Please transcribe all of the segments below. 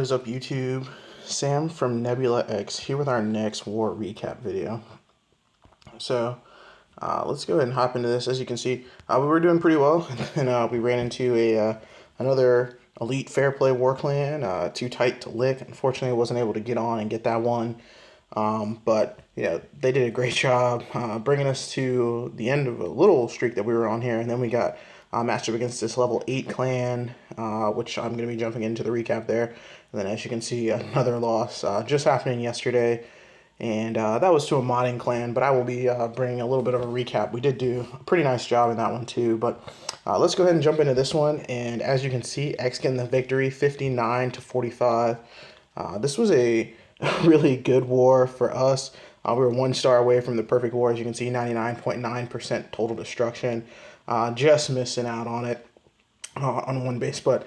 What is up, YouTube? Sam from Nebula X here with our next war recap video. So let's go ahead and hop into this. As you can see, we were doing pretty well, and we ran into another elite fair play war clan. Too tight to lick. Unfortunately, I wasn't able to get on and get that one. But they did a great job bringing us to the end of a little streak that we were on here, and then we got matched up against this level 8 clan, which I'm going to be jumping into the recap there. And then, as you can see, another loss just happening yesterday, and that was to a modding clan, but I will be bringing a little bit of a recap. We did do a pretty nice job in that one too, but let's go ahead and jump into this one. And as you can see, X getting the victory, 59-45. This was a really good war for us. We were 1 star away from the perfect war. As you can see, 99.9% total destruction. Just missing out on it on one base. But,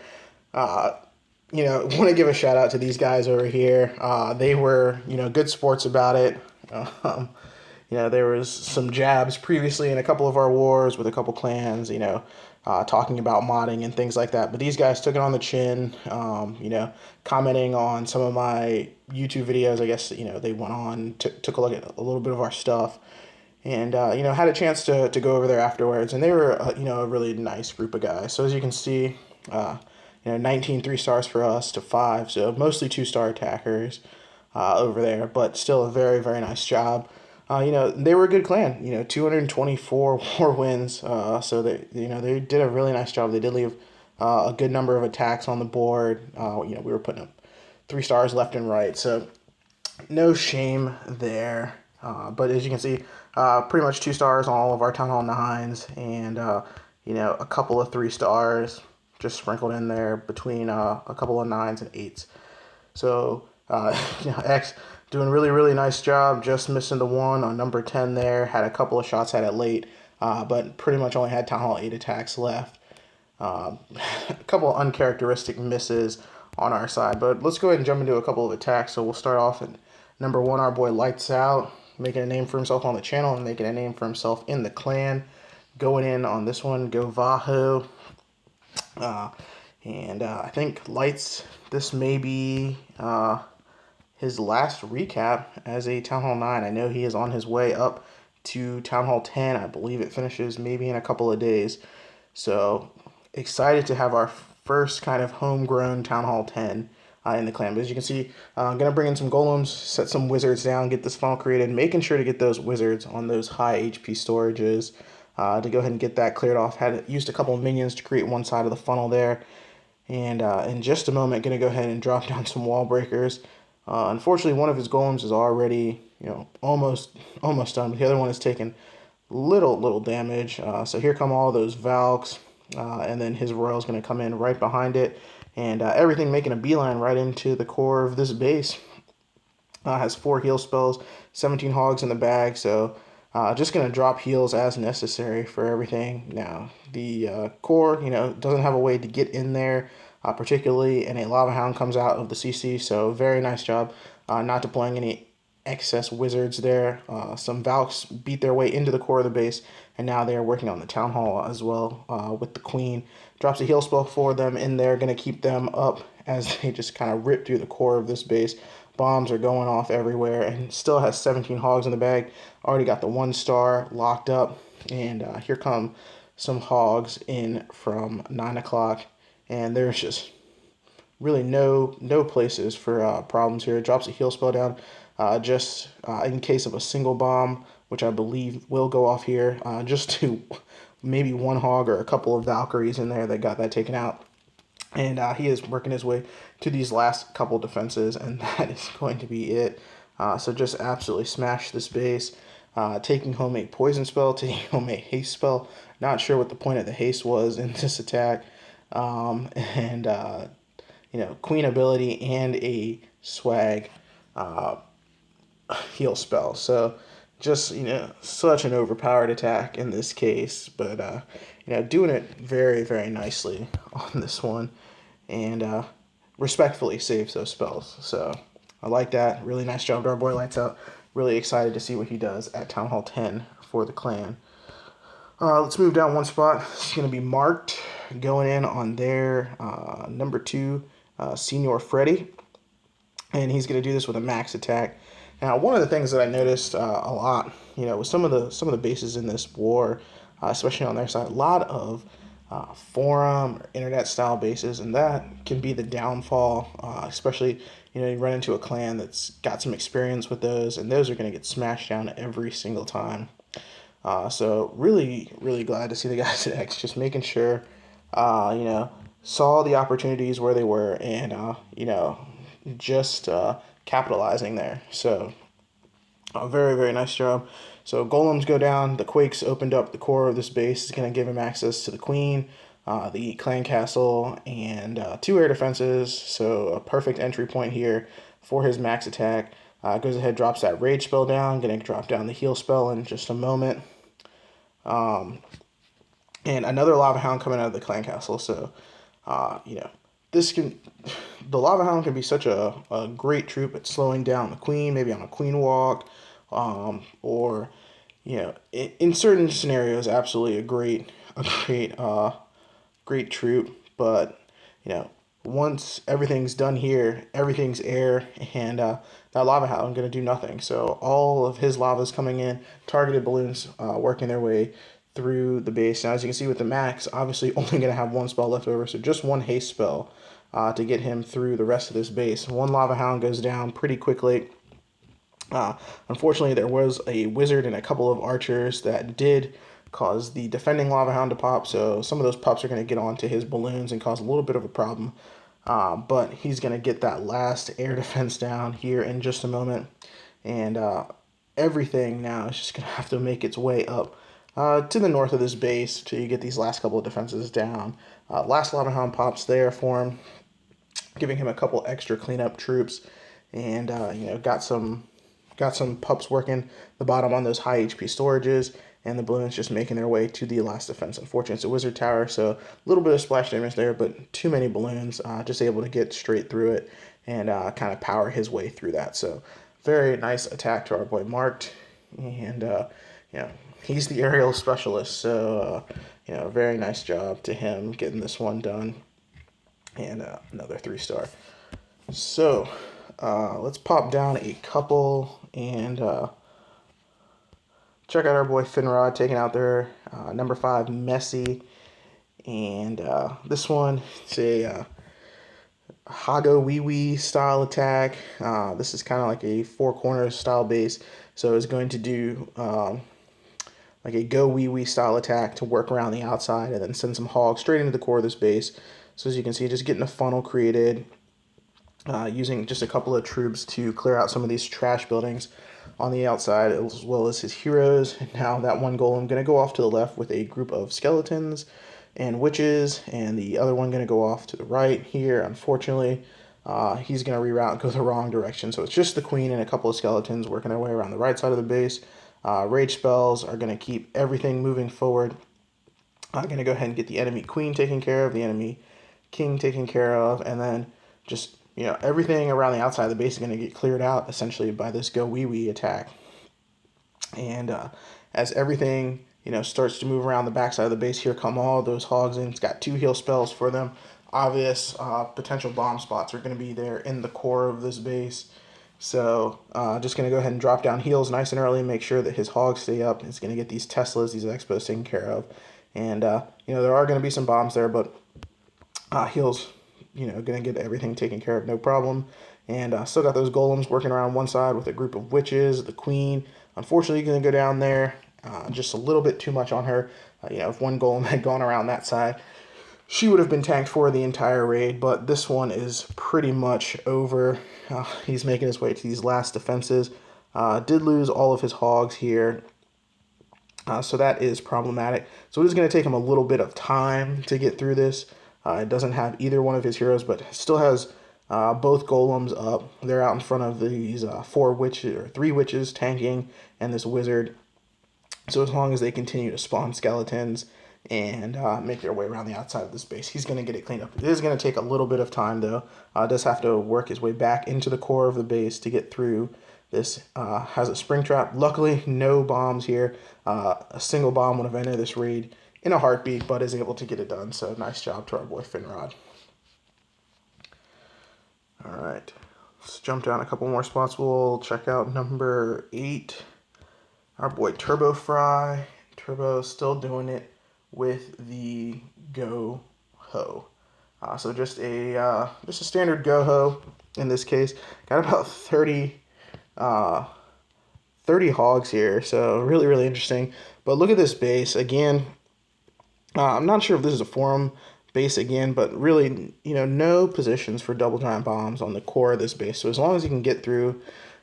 want to give a shout out to these guys over here. They were, good sports about it. There was some jabs previously in a couple of our wars with a couple clans, talking about modding and things like that. But these guys took it on the chin, commenting on some of my YouTube videos. I guess, they went on, took a look at a little bit of our stuff, and, had a chance to go over there afterwards. And they were, a really nice group of guys. So as you can see, 19 3-stars for us to 5. So mostly 2-star attackers over there, but still a very, very nice job. They were a good clan, 224 war wins. So they did a really nice job. They did leave a good number of attacks on the board. We were putting up 3 stars left and right. So no shame there. But as you can see, pretty much 2 stars on all of our Town Hall 9s, and, a couple of 3 stars just sprinkled in there between a couple of 9s and 8s. So, X doing really, really nice job, just missing the 1 on number 10 there. Had a couple of shots at it late, but pretty much only had Town Hall 8 attacks left. A couple of uncharacteristic misses on our side, but let's go ahead and jump into a couple of attacks. So we'll start off at number 1, our boy Lights Out, making a name for himself on the channel and making a name for himself in the clan. Going in on this one, Go Vaho. I think Lights, this may be his last recap as a Town Hall 9. I know he is on his way up to Town Hall 10. I believe it finishes maybe in a couple of days. So excited to have our first kind of homegrown Town Hall 10 in the clan. But as you can see, I'm going to bring in some golems, set some wizards down, get this funnel created, making sure to get those wizards on those high HP storages to go ahead and get that cleared off. Used a couple of minions to create one side of the funnel there. And in just a moment, going to go ahead and drop down some wall breakers. Unfortunately, one of his golems is already, almost done, but the other one is taking little damage. So here come all those Valks, and then his Royal is going to come in right behind it, and everything making a beeline right into the core of this base. Has 4 heal spells, 17 hogs in the bag, so just going to drop heals as necessary for everything. Now, the core, doesn't have a way to get in there, particularly, and a Lava Hound comes out of the CC, so very nice job not deploying any excess wizards there. Some Valks beat their way into the core of the base, and now they are working on the Town Hall as well with the Queen. Drops a heal spell for them in there, going to keep them up as they just kind of rip through the core of this base. Bombs are going off everywhere, and still has 17 hogs in the bag. Already got the 1 star locked up, and here come some hogs in from 9 o'clock, and there's just really no places for problems here. It drops a heal spell down just in case of a single bomb, which I believe will go off here, just to maybe 1 hog or a couple of Valkyries in there that got that taken out. And he is working his way to these last couple defenses, and that is going to be it. So just absolutely smash this base, taking home a poison spell, taking home a haste spell. Not sure what the point of the haste was in this attack. Queen ability and a swag heal spell. So just, such an overpowered attack in this case, but, doing it very, very nicely on this one, and respectfully saves those spells. So I like that. Really nice job to our boy Lights Out. Really excited to see what he does at Town Hall 10 for the clan. Let's move down 1 spot. It's going to be marked going in on their number 2, Senior Freddy. and he's going to do this with a max attack. Now, one of the things that I noticed a lot, with some of the bases in this war, especially on their side, a lot of forum or internet style bases, and that can be the downfall. Especially, you run into a clan that's got some experience with those, and those are going to get smashed down every single time. So really, really glad to see the guys at X just making sure, saw the opportunities where they were, and just capitalizing there. So very, very nice job. So golems go down. The quakes opened up the core of this base. Is going to give him access to the queen, the clan castle, and 2 air defenses. So a perfect entry point here for his max attack. Goes ahead, drops that rage spell down. Going to drop down the heal spell in just a moment. And another lava hound coming out of the clan castle. So, the lava hound can be such a great troop at slowing down the queen, maybe on a queen walk, or in certain scenarios, absolutely great troop. But once everything's done here, everything's air, and that lava hound going to do nothing. So all of his lavas coming in, targeted balloons working their way through the base. Now, as you can see with the max, obviously only going to have 1 spell left over, so just 1 haste spell to get him through the rest of this base. 1 lava hound goes down pretty quickly. Unfortunately, there was a wizard and a couple of archers that did cause the defending lava hound to pop, so some of those pups are going to get onto his balloons and cause a little bit of a problem. But he's going to get that last air defense down here in just a moment, and everything now is just going to have to make its way up to the north of this base till you get these last couple of defenses down. Last lava hound pops there for him, giving him a couple extra cleanup troops, and got some pups working the bottom on those high HP storages, and the balloons just making their way to the last defense. Unfortunately, it's a wizard tower, so a little bit of splash damage there, but too many balloons, just able to get straight through it and kind of power his way through that. So very nice attack to our boy Marked, and he's the aerial specialist, so very nice job to him getting this one done, and another 3-star. So let's pop down a couple and check out our boy Finrod taking out their number 5 Messy, and this one, it's a GoWee style attack. This is kind of like a 4 corners style base, so it's going to do like a GoWee style attack to work around the outside and then send some hogs straight into the core of this base. So as you can see, just getting a funnel created, using just a couple of troops to clear out some of these trash buildings on the outside, as well as his heroes. And now that one golem going to go off to the left with a group of skeletons and witches, and the other one going to go off to the right here. Unfortunately, he's going to reroute and go the wrong direction. So it's just the queen and a couple of skeletons working their way around the right side of the base. Rage spells are going to keep everything moving forward. I'm going to go ahead and get the enemy queen taken care of, the enemy king taken care of, and then just everything around the outside of the base is going to get cleared out essentially by this GoWee attack. And as everything starts to move around the backside of the base, here come all those hogs in. It's got 2 heal spells for them. Obvious potential bomb spots are going to be there in the core of this base. So just going to go ahead and drop down heals nice and early, make sure that his hogs stay up. It's going to get these Teslas, these expos taken care of. And, there are going to be some bombs there, but heals, going to get everything taken care of, no problem. And still got those golems working around one side with a group of witches. The queen, unfortunately, going to go down there. Just a little bit too much on her. If one golem had gone around that side, she would have been tanked for the entire raid, but this one is pretty much over. He's making his way to these last defenses. Did lose all of his hogs here, so that is problematic. So it is going to take him a little bit of time to get through this. It doesn't have either one of his heroes, but still has both golems up. They're out in front of these 4 witches, or 3 witches tanking, and this wizard. So as long as they continue to spawn skeletons and make their way around the outside of this base, he's going to get it cleaned up. It is going to take a little bit of time, though. Does have to work his way back into the core of the base to get through this. Has a spring trap. Luckily, no bombs here. A single bomb would have ended this raid in a heartbeat, but is able to get it done. So nice job to our boy Finrod. All right. Let's jump down a couple more spots. We'll check out number 8. Our boy TurboFry. Turbo still doing it with the Go Ho. So just a standard Go Ho in this case. Got about 30 hogs here, so really interesting. But look at this base again. I'm not sure if this is a forum base again, but really, no positions for double giant bombs on the core of this base. So as long as you can get through,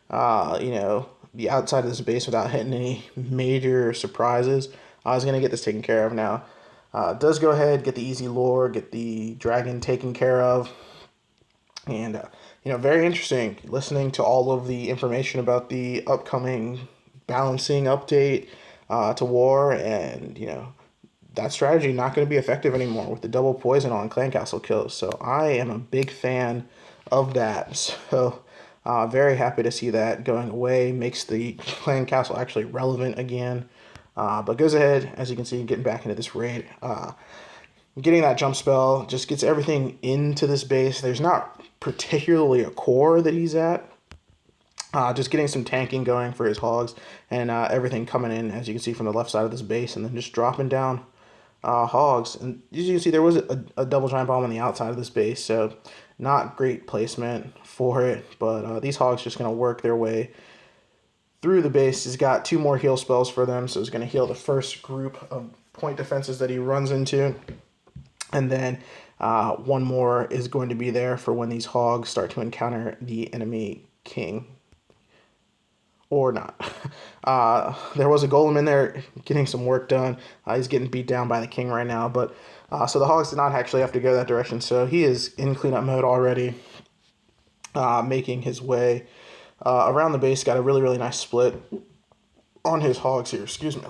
the outside of this base without hitting any major surprises, I was going to get this taken care of now. Does go ahead, get the easy lore, get the dragon taken care of. And, very interesting listening to all of the information about the upcoming balancing update to war. And, that strategy not going to be effective anymore with the double poison on clan castle kills. So I am a big fan of that. So very happy to see that going away. Makes the clan castle actually relevant again. But goes ahead, as you can see, getting back into this raid. Getting that jump spell just gets everything into this base. There's not particularly a core that he's at. Just getting some tanking going for his hogs and everything coming in, as you can see, from the left side of this base, and then just dropping down hogs. And as you can see, there was a double giant bomb on the outside of this base, so not great placement for it. But these hogs just going to work their way through the base. He's got 2 more heal spells for them, so he's going to heal the first group of point defenses that he runs into. And then 1 more is going to be there for when these hogs start to encounter the enemy king. Or not. There was a golem in there getting some work done. He's getting beat down by the king right now. But so the hogs did not actually have to go that direction. So he is in cleanup mode already, making his way around the base. Got a really nice split on his hogs here. Excuse me.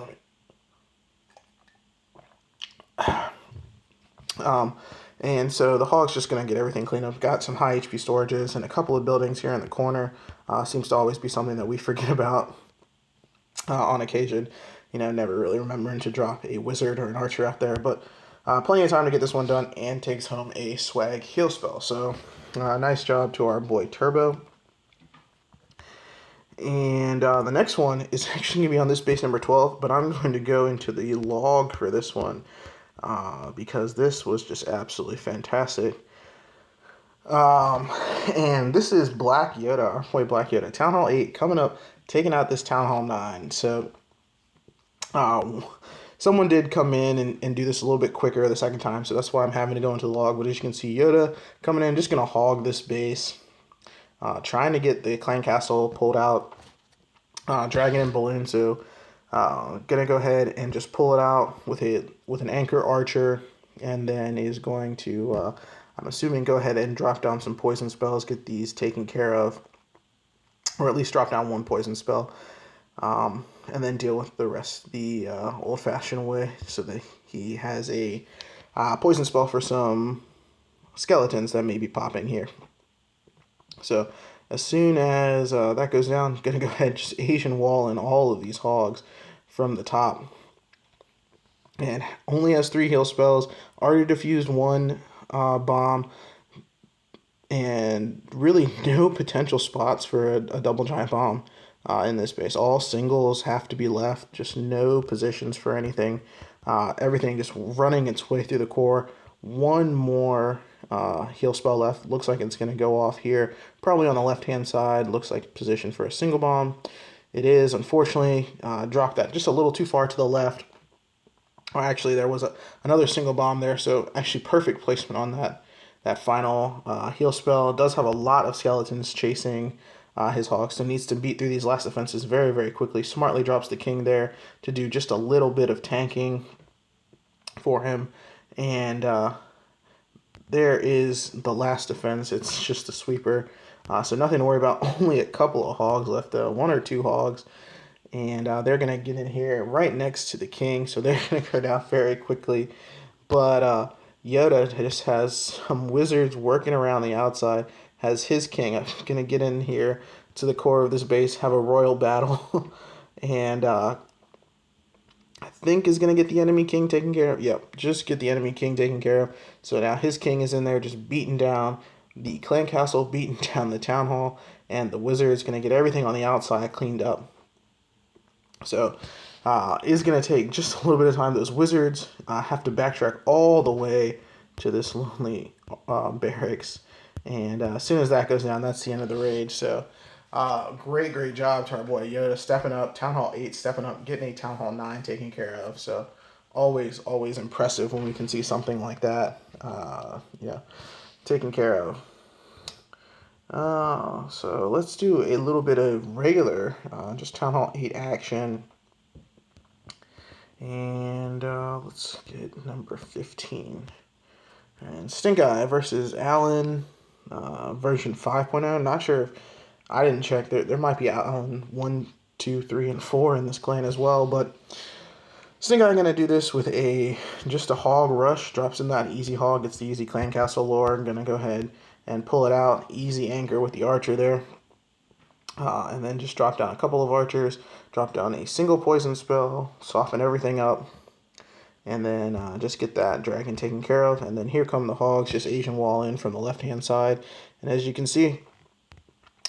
And so the hog's just going to get everything cleaned up. Got some high HP storages and a couple of buildings here in the corner. Seems to always be something that we forget about on occasion. Never really remembering to drop a wizard or an archer out there. But plenty of time to get this one done, and takes home a swag heal spell. So nice job to our boy Turbo. And the next one is actually going to be on this base number 12. But I'm going to go into the log for this one. Because this was just absolutely fantastic. And this is BlackYoda, our boy BlackYoda. Town Hall 8 coming up, taking out this Town Hall 9. So someone did come in and do this a little bit quicker the second time, so that's why I'm having to go into the log. But as you can see, Yoda coming in, just going to hog this base, trying to get the clan castle pulled out, dragon and balloon. So gonna go ahead and just pull it out with an anchor archer, and then is going to I'm assuming go ahead and drop down some poison spells, get these taken care of, or at least drop down 1 poison spell, and then deal with the rest the old-fashioned way, so that he has a poison spell for some skeletons that may be popping here. So as soon as that goes down, I'm gonna go ahead and just Asian wall in all of these hogs from the top. And only has 3 heal spells, already diffused 1 bomb, and really no potential spots for a double giant bomb in this base. All singles have to be left, just no positions for anything. Everything just running its way through the core. 1 more heal spell left. Looks like it's going to go off here, probably on the left-hand side. Looks like position for a single bomb. It is, unfortunately, dropped that just a little too far to the left. Or actually, there was another single bomb there, so actually perfect placement on that final heal spell. It does have a lot of skeletons chasing his hogs, so needs to beat through these last defenses very quickly. Smartly drops the king there to do just a little bit of tanking for him. And there is the last defense. It's just a sweeper. So nothing to worry about. Only a couple of hogs left, 1 or 2 hogs. And they're going to get in here right next to the king. So they're going to go down very quickly. But Yoda just has some wizards working around the outside. Has his king. I'm going to get in here to the core of this base, have a royal battle. And I think is going to get the enemy king taken care of. Yep, just get the enemy king taken care of. So now his king is in there just beating down the clan castle, beating down the town hall, and the wizard's going to get everything on the outside cleaned up. So it's going to take just a little bit of time. Those wizards have to backtrack all the way to this lonely barracks. And as soon as that goes down, that's the end of the raid. So great job to our boy Yoda stepping up. Town Hall 8 stepping up, getting a Town Hall 9 taken care of. So always impressive when we can see something like that, taken care of. So let's do a little bit of regular, just Town Hall 8 action. And let's get number 15. And StinkEye versus Alan, version 5.0. Not sure if, I didn't check. There might be Alan 1, 2, 3, and 4 in this clan as well. But StinkEye going to do this with just a hog rush. Drops in that easy hog, gets the easy clan castle lore. Going to go ahead and pull it out. Easy anchor with the archer there. And then just drop down a couple of archers. Drop down a single poison spell. Soften everything up. And then just get that dragon taken care of. And then here come the hogs, just Asian wall in from the left-hand side. And as you can see,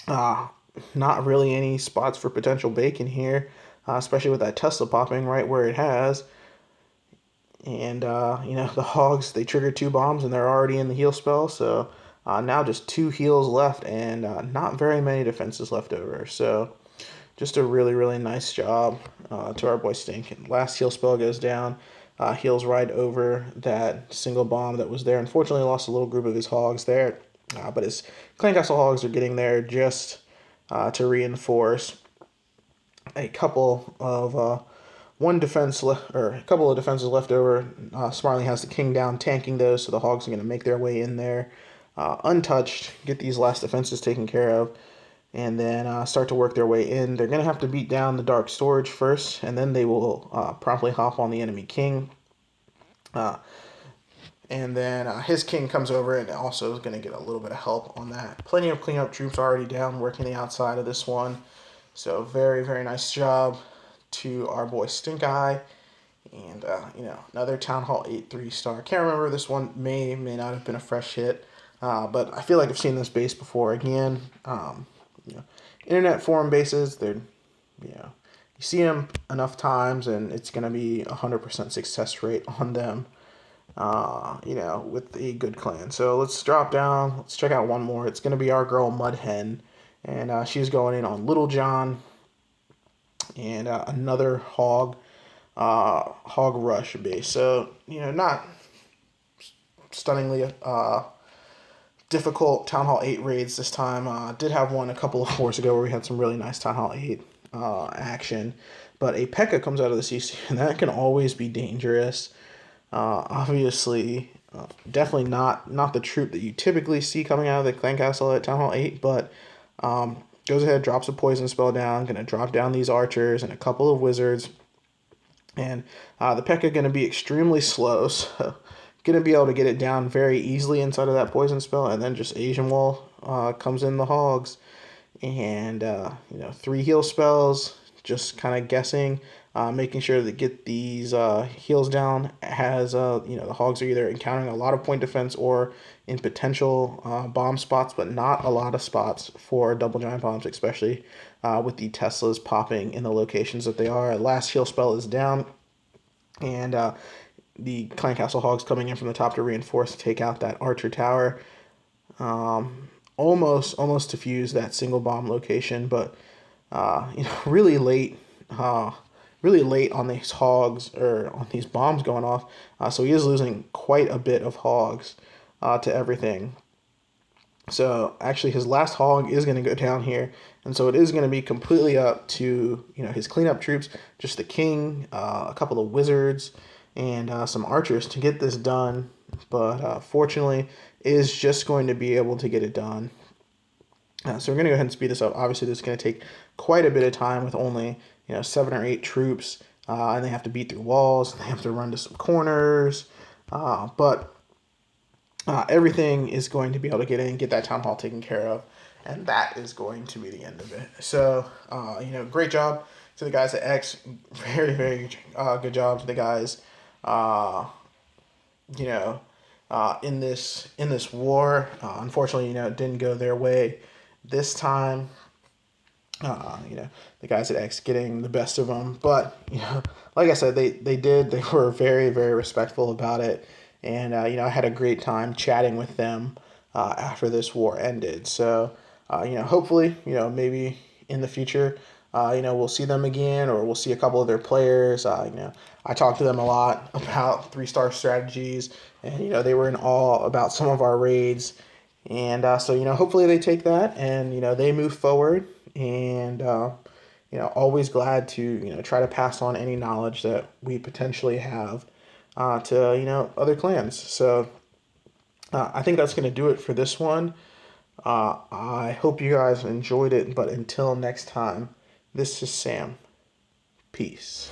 not really any spots for potential bacon here, especially with that Tesla popping right where it has. And, the hogs, they trigger 2 bombs and they're already in the heal spell. So now just 2 heals left and not very many defenses left over. So just a really nice job to our boy Stink. And last heal spell goes down. Heals right over that single bomb that was there. Unfortunately, lost a little group of his hogs there. But his clan castle hogs are getting there just to reinforce a couple of a couple of defenses left over. Smartly has the king down, tanking those, so the hogs are going to make their way in there untouched, get these last defenses taken care of, and then start to work their way in. They're going to have to beat down the dark storage first, and then they will promptly hop on the enemy king. And then his king comes over and also is going to get a little bit of help on that. Plenty of cleanup troops already down working the outside of this one. So very nice job to our boy StinkEye. And, another Town Hall 8 3-star. Can't remember, this one may not have been a fresh hit. But I feel like I've seen this base before. Again, internet forum bases, they're, you see them enough times and it's going to be 100% success rate on them. With a good clan. So let's drop down. Let's check out one more. It's going to be our girl Mudhen. And she's going in on Little John. And another hog rush base. So, not stunningly difficult Town Hall 8 raids this time. Did have one a couple of wars ago where we had some really nice Town Hall 8 action. But a P.E.K.K.A. comes out of the CC, and that can always be dangerous. Obviously, definitely not the troop that you typically see coming out of the clan castle at Town Hall 8, but goes ahead, drops a poison spell down, going to drop down these archers and a couple of wizards, and the P.E.K.K.A. going to be extremely slow, so going to be able to get it down very easily inside of that poison spell, and then just Asian wall comes in the hogs, and 3 heal spells, just kind of guessing, making sure to get these heals down as the hogs are either encountering a lot of point defense or in potential bomb spots, but not a lot of spots for double giant bombs, especially with the Teslas popping in the locations that they are. Last heal spell is down, and the clan castle hogs coming in from the top to reinforce to take out that archer tower. Almost to fuse that single bomb location, but really late on these hogs, or on these bombs going off. So he is losing quite a bit of hogs to everything. So actually his last hog is going to go down here. And so it is going to be completely up to, his cleanup troops, just the king, a couple of wizards, and some archers to get this done. But fortunately, is just going to be able to get it done. So we're going to go ahead and speed this up. Obviously, this is going to take quite a bit of time with only 7 or 8 troops, and they have to beat through walls, and they have to run to some corners, but everything is going to be able to get in, get that town hall taken care of, and that is going to be the end of it. So, great job to the guys at X. Very good job to the guys. in this war. Unfortunately, it didn't go their way this time. The guys at X getting the best of them, but like I said, they were very, very respectful about it, and I had a great time chatting with them after this war ended. So hopefully, maybe in the future, we'll see them again, or we'll see a couple of their players. I talked to them a lot about 3-star strategies, and they were in awe about some of our raids, and so hopefully they take that and they move forward, and always glad to try to pass on any knowledge that we potentially have to other clans. So I think that's going to do it for this one. I hope you guys enjoyed it, but until next time, this is Sam. Peace.